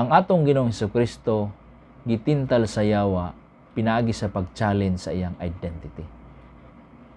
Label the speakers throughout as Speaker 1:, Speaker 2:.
Speaker 1: Ang atong Ginoong Hesukristo gitintal sa yawa pinaagi sa pag-challenge sa iyang identity.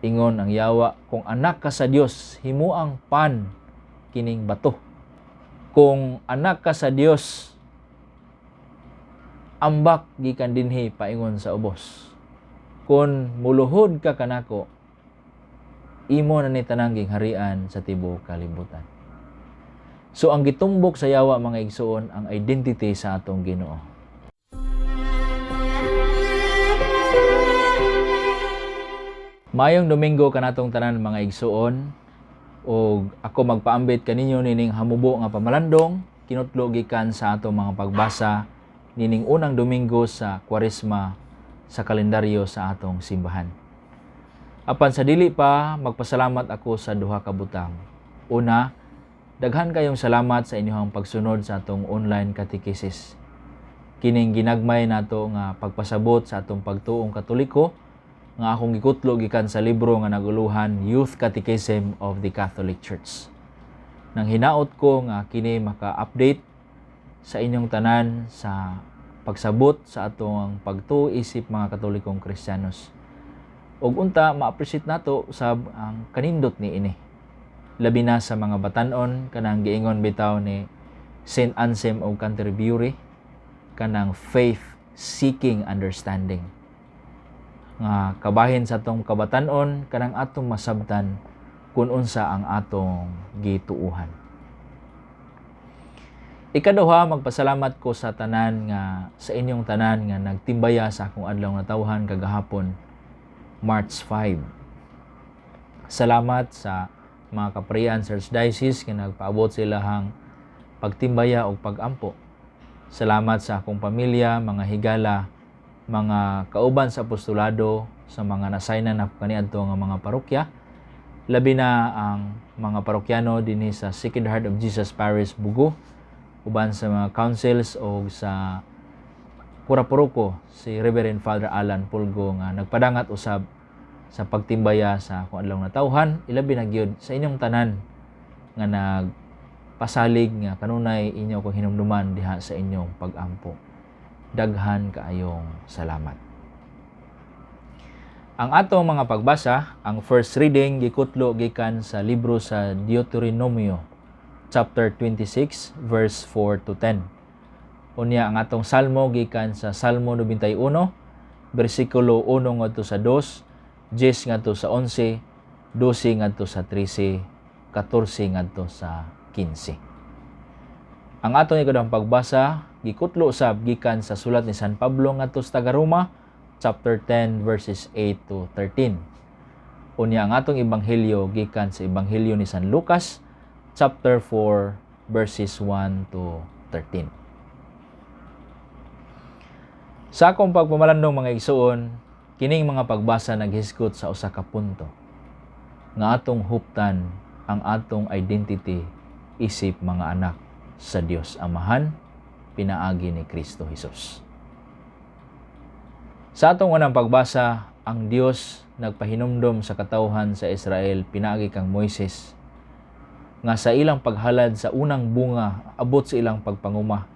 Speaker 1: Ingon ang yawa, kung anak ka sa Dios, himuang pan kining bato. Kung anak ka sa Dios, ambak gikan dinhi paingon sa ubos. Kung muluhod ka kanako, imo na ni tanang gingharian sa tibuok kalibutan. So ang gitumbok sa yawa mga igsoon ang identity sa atong Ginoo. Mayong Domingo kanatong tanan mga igsoon, o ako magpaambit kaninyo nining hamubo nga pamalandong kinutlo gikan sa atong mga pagbasa nining unang Domingo sa Kwaresma sa kalendaryo sa atong simbahan. Apan sa dili pa, magpasalamat ako sa duha ka butang. Una, daghan kayong salamat sa inyong pagsunod sa atong online catechesis. Kining ginagmay nato nga pagpasabot sa atong pagtuong Katoliko nga akong gikutlo gikan sa libro nga naguluhan Youth Catechism of the Catholic Church. Nang hinaot ko nga kini maka-update sa inyong tanan sa pagsabot sa atong pagtuo isip mga Katolikong Kristiyanos. Ug unta ma-appreciate nato usab ang kanindot ni ini. Labi na sa mga batan-on kanang giingon bitaw ni Saint Anselm of Canterbury kanang faith seeking understanding. Nga kabahin sa atong kabatan-on kanang atong masabtan kung unsa ang atong gituuhan. Ikaduha, magpasalamat ko sa tanan nga sa inyong tanan nga nagtimbaya sa akong adlaw nga tawhan kagahapon March 5. Salamat sa mga kaprian sa Archdiocese nga nagpaabot sila hang pagtimbaya o pag-ampo. Salamat sa akong pamilya, mga higala, mga kauban sa apostolado, sa mga nasaynan na kaniadto nga mga parokya, labi na ang mga parokyano dinhi sa Sacred Heart of Jesus Parish Bugo, uban sa mga councils o sa Purapuruko, si Reverend Father Alan Pulgo nga nagpadangat usab sa pagtimbaya sa akong adlaw nga tawhan, ilabi na gyud sa inyong tanan nga nagpasalig nga kanunay inyo kong hinumduman diha sa inyong pag-ampo. Daghan kaayong salamat. Ang atong mga pagbasa, ang first reading gikutlo gikan sa libro sa Deuteronomio chapter 26 verse 4 to 10. Unya ang atong salmo gikan sa Salmo 91 bersikulo 1 ngadto sa 2, 10 ngadto sa 11, 12 ngadto sa 13, 14 ngadto sa 15. Ang atong ikaduhang pagbasa gikutlo usab gikan sa sulat ni San Pablo ngadto sa taga-Roma chapter 10 verses 8 to 13. Unya ang atong ebanghelyo gikan sa ebanghelyo ni San Lucas chapter 4 verses 1 to 13. Sa akong pagpamalandong mga igsoon, kining mga pagbasa naghisgot sa usa ka punto nga atong huptan ang atong identity isip mga anak sa Dios Amahan pinaagi ni Kristo Jesus. Sa atong unang pagbasa, ang Dios nagpahinumdom sa katawhan sa Israel pinaagi kang Moises nga sa ilang paghalad sa unang bunga abot sa ilang pagpanguma.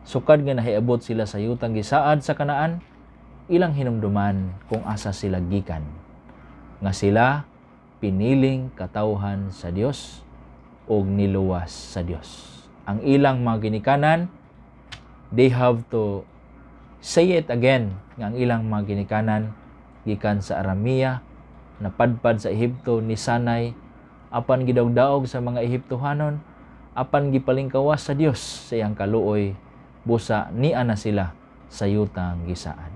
Speaker 1: Sukad nga nahiabot sila sa yutang gisaad sa Kanaan, ilang hinumduman kung asa sila gikan. Nga sila piniling katawhan sa Dios o niluwas sa Dios. Ang ilang mga ginikanan, they have to say it again, nga ang ilang mga ginikanan gikan sa Aramea, napadpad sa Ehipto ni Sanay, apan gidawdaog sa mga Ehiptohanon, apan gipalingkawas sa Dios sa iyang kaluoy, busa niya na sila sa yutang gisaad.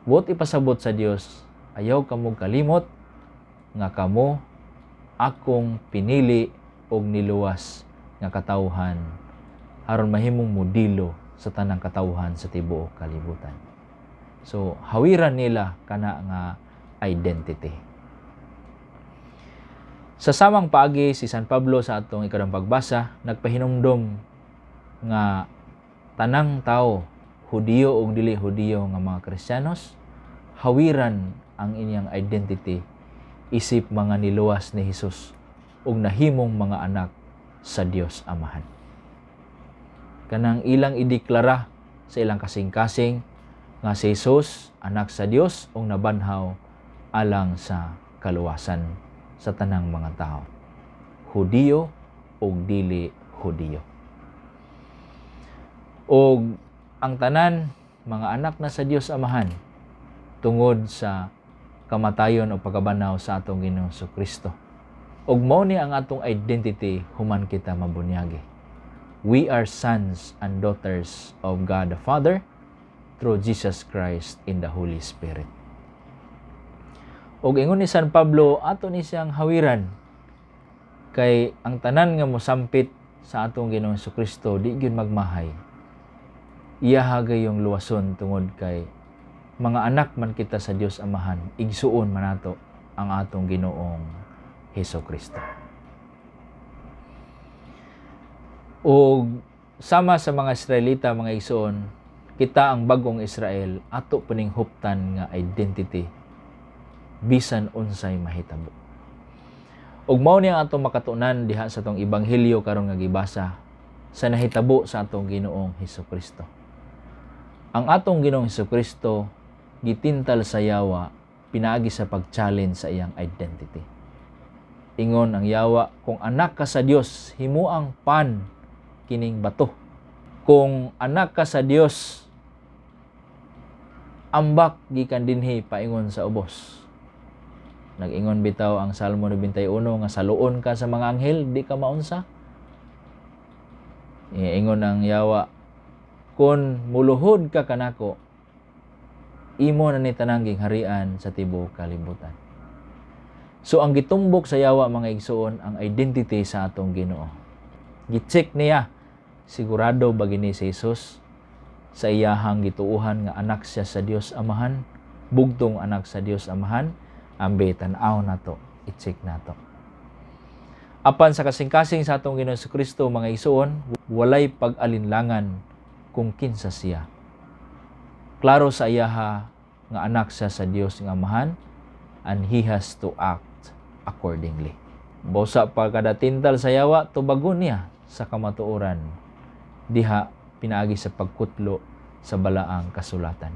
Speaker 1: Buot ipasabot sa Dios, ayaw kamo kalimot nga kamo akong pinili og niluwas nga katawhan aron mahimong modelo sa tanang katawhan sa tibuok kalibutan. So hawiran nila kana nga identity. Sa samang paagi si San Pablo sa atong ikaduhang pagbasa nagpahinumdom nga tanang tao, Hudiyo o dili Hudiyo nga mga Kristiyanos, hawiran ang inyang identity isip mga niluwas ni Hesus ug nahimong mga anak sa Dios Amahan. kanang ilang ideklara sa ilang kasing-kasing nga si Jesus anak sa Dios ug nabanhaw alang sa kaluwasan sa tanang mga tao, Hudiyo ug dili Hudiyo. Og ang tanan mga anak na sa Dios Amahan tungod sa kamatayon o pagkabanaw sa atong Ginoong Kristo. Ug mao ni ang atong identity human kita mabunyagi. We are sons and daughters of God the Father through Jesus Christ in the Holy Spirit. Og ingon ni San Pablo, ato ni siyang hawiran kay ang tanan nga mosampit sa atong Ginoong Kristo di gyud magmahay. Iya hagay yung luwason tungod kay mga anak man kita sa Dios Amahan, igsuon man nato ang atong Ginoong Hesus Kristo. O sama sa mga Israelita, mga igsoon, kita ang bagong Israel, ato puning huptan nga identity, bisan unsay mahitabo. Ug mao ni ang atong makatunan diha sa atong ebanghelyo karon nga gibasa sa nahitabo sa atong Ginoong Hesus Kristo. Ang atong Ginoong Hesus Kristo gitintal sa yawa pinaagi sa pag-challenge sa iyang identity. Ingon ang yawa, kung anak ka sa Dios, himuang pan kining bato. Kung anak ka sa Dios, ambak gikan dinhi paingon sa ubos. Nag-ingon bitaw ang Salmo 91 nga saluon ka sa mga anghel, di ka maunsa. Ingon ang yawa, kung muluhod ka kanako, imo na ni tanangging harian sa tibuok kalibutan. So ang gitumbok sa yawa mga igsoon ang identity sa atong Ginoo. Gi-check niya sigurado ba gini si Jesus sa iyahang gituuhan nga anak siya sa Dios Amahan, bugtong anak sa Dios Amahan, ambe tan-aw nato, i-check nato. Apan sa kasing-kasing sa atong Ginoong Kristo mga igsoon, walay pag-alinlangan kung kinsa siya. Klaro sa iyaha nga anak siya sa Dios nga Amahan, and he has to act accordingly. Bosa pa kada tintal sa yawa, tubagon niya sa kamatuoran, diha pinaagi sa pagkutlo sa balaang kasulatan.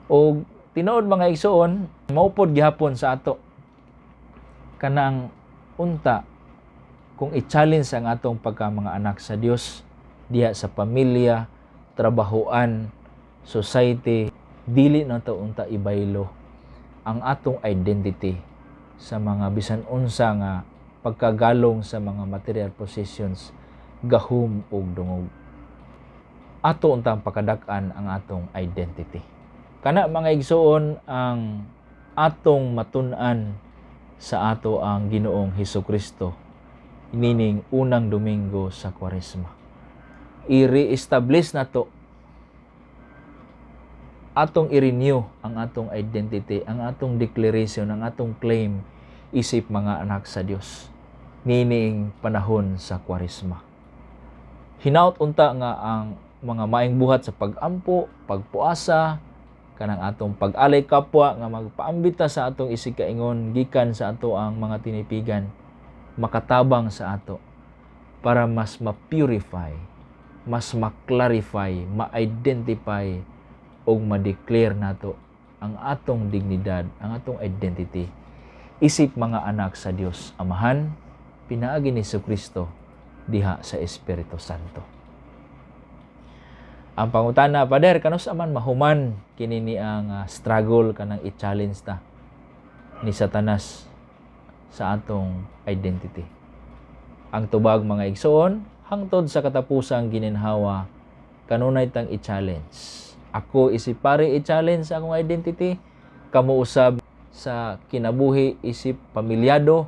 Speaker 1: O tinuod mga igsoon, maupod gihapon sa ato kanang unta kung i-challenge ang atong pagka mga anak sa Dios diha sa pamilya, trabahoan, society, dili na to unta ibaylo ang atong identity sa mga bisan unsa nga pagkagalong sa mga material possessions, gahum ug dungog. Ato untang pakadak-an ang atong identity. Kana mga igsoon ang atong matun-an sa ato ang Ginoong Hesus Kristo nining unang Domingo sa Kwaresma. I-re-establish nato atong i-renew ang atong identity, ang atong declaration, ang atong claim isip mga anak sa Dios nining panahon sa Kwaresma. Hinaut unta nga ang mga maayong buhat sa pag-ampo, pagpuasa, kanang atong pag-alay kapwa nga magpaambita sa atong isig kaingon gikan sa ato ang mga tinipigan, makatabang sa ato para mas ma-purify, mas ma-clarify, ma-identify o ma-declare nato ang atong dignidad, ang atong identity isip mga anak sa Dios Amahan, pinaagi ni Jesucristo diha sa Espiritu Santo. Ang pangutana, Pader, kanus aman mahuman kini ni ang struggle kanang i-challenge ta ni Satanas sa atong identity. Ang tubag mga igsoon, hangtod sa katapusang gininhawa, kanunay tang i-challenge. Ako isip pare i-challenge akong identity, kamo usab sa kinabuhi isip pamilyado,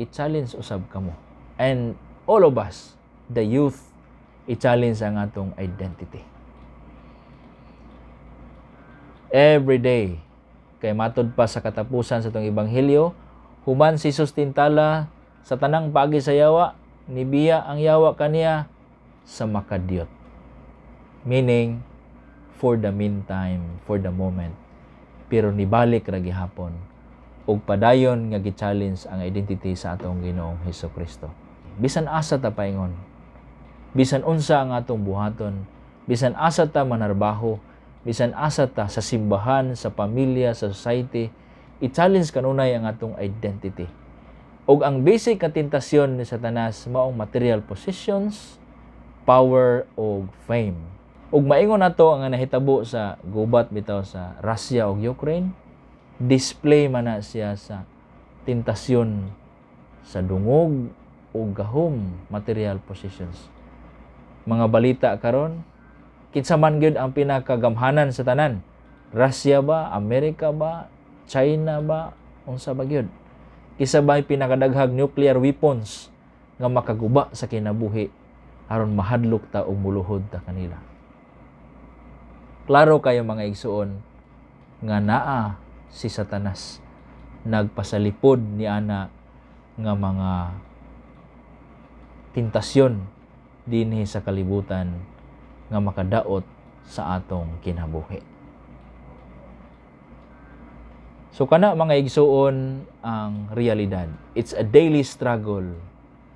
Speaker 1: i-challenge usab kamo. And all of us, the youth, i-challenge ang atong identity. Every day, kay matod pa sa katapusan sa atong ebanghelyo, human si Jesus tintala sa tanang paagi sa yawa, nibiya ang yawa kaniya sa makadyot. Meaning, for the meantime, for the moment, pero nibalik ra gihapon ug padayon nga gi-challenge ang identity sa atong Ginoong Hesus Kristo. Bisan asa ta paingon, Bisan unsa ang atong buhaton, bisan asa ta manarbaho, bisan asa ta sa simbahan, sa pamilya, sa society, i-challenge kanunay ang atong identity. Og ang basic nga tentasyon ni Satanas maong material possessions, power o fame. Ug maingon nato ang nahitabo sa gubat bitaw sa Russia ug Ukraine, display man na siya sa tentasyon sa dungog o gahom material possessions. Mga balita karon, kinsa man gyud ang pinakagamhanan sa tanan? Russia ba, Amerika ba, China ba, unsa ba gyud? Kisa ba'y pinakadaghag nuclear weapons nga makaguba sa kinabuhi aron mahadlok ta og muluhod ta kanila. Klaro kayo mga igsuon nga naa si Satanas nagpasalipod ni ana nga mga tentasyon dinhi sa kalibutan nga makadaot sa atong kinabuhi. So kana mga igsuon ang realidad. It's a daily struggle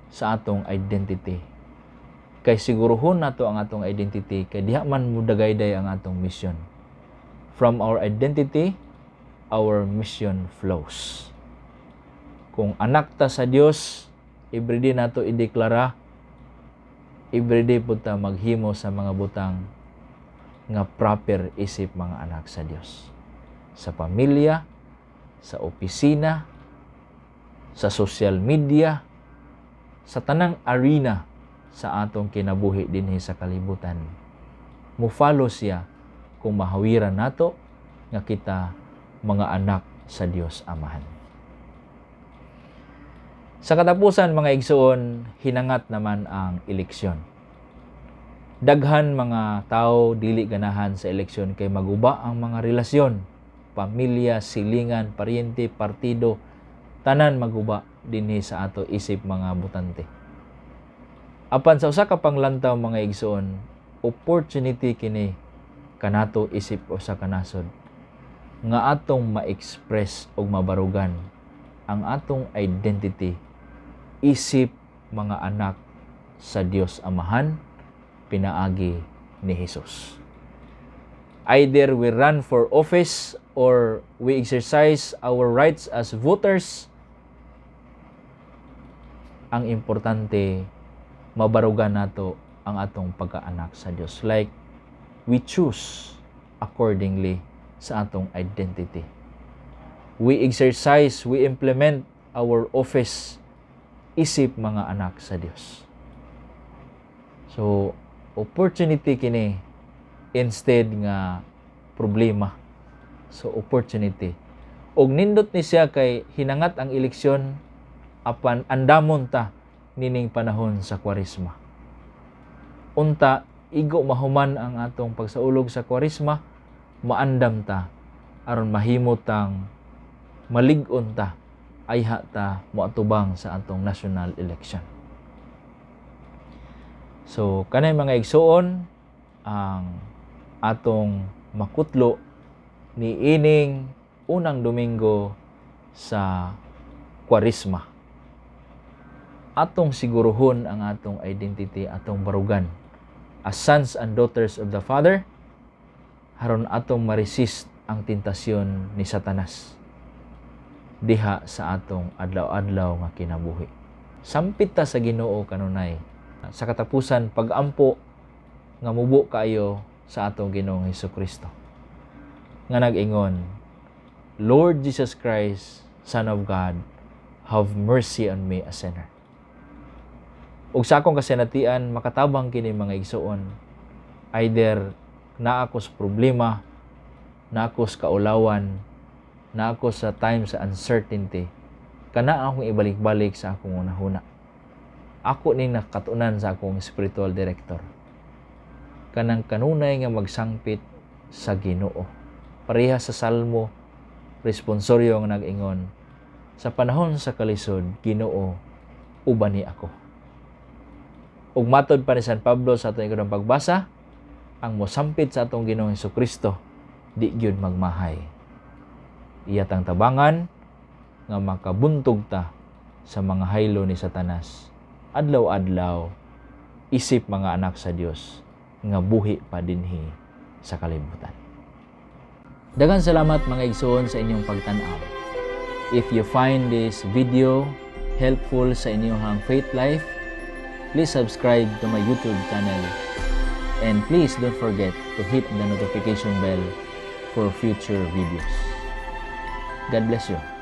Speaker 1: sa atong identity. Kay siguruhon nato ang atong identity kay diha man mudagayday ang atong mission. From our identity, our mission flows. Kung anak ta sa Dios, everyday nato ideklara, everyday pud ta maghimo sa mga butang nga proper isip mga anak sa Dios. Sa pamilya, sa opisina, sa social media, sa tanang arena sa atong kinabuhi dinhi sa kalibutan. Mo-follow siya kung mahawiran nato nga kita mga anak sa Dios Amahan. Sa katapusan mga igsuon, hinangat naman ang eleksyon. Daghan mga tao dili ganahan sa eleksyon kay maguba ang mga relasyon, pamilya, silingan, paryente, partido, tanan maguba dinhi sa ato isip mga butante. Apan sa usa ka panglantaw mga igsoon, opportunity kini kanato isip usa ka nasod nga atong ma-express og mabarugan ang atong identity isip mga anak sa Dios Amahan pinaagi ni Hesus. Either we run for office or we exercise our rights as voters, ang importante mabarugan nato ang atong pagkaanak sa Dios. Like, we choose accordingly sa atong identity. We exercise, we implement our office isip mga anak sa Dios. So, opportunity kini instead nga problema. So, opportunity. Og nindot ni siya kay hinangat ang eleksyon apan andamon ta nining panahon sa Kwaresma. Unta, igo mahuman ang atong pagsaulog sa Kwaresma, maandam ta aron mahimo tang malig-on ta ayha ta moatubang sa atong national election. So kanay mga igsuon ang atong makutlo ni ining unang Domingo sa Kwaresma. Atong siguruhon ang atong identity, atong barugan as sons and daughters of the Father, haron atong ma-resist ang tentasyon ni Satanas diha sa atong adlaw-adlaw nga kinabuhi. Sampit ta sa Ginoo kanunay. Sa katapusan, pag-ampo nga mubo kayo sa atong Ginoong Hesukristo. Nga nag-ingon, Lord Jesus Christ, Son of God, have mercy on me, a sinner. Ug sa akong kasinatian, makatabang kini mga igsuon. Either naa ako sa problema, naa ako sa kaulawan, naa ako sa time sa uncertainty, kana akong ibalik-balik sa akong unahuna. Ako ni nakatunan sa akong spiritual director. Kanang kanunay nga magsangpit sa Ginoo. Pareha sa Salmo, responsoryo nga nag-ingon, sa panahon sa kalisod, Ginoo, ubani ako. Ug matod pa ni San Pablo sa atong ikunang pagbasa, ang mosampit sa atong Ginoong Hesukristo, di gyud magmahay. Iyatang tabangan nga makabuntog ta sa mga haylo ni Satanas. Adlaw-adlaw, isip mga anak sa Dios nga buhi pa dinhi sa kalibutan. Daghang salamat mga igsoon sa inyong pagtan-aw. If you find this video helpful sa inyong faith life, please subscribe to my YouTube channel. And please don't forget to hit the notification bell for future videos. God bless you.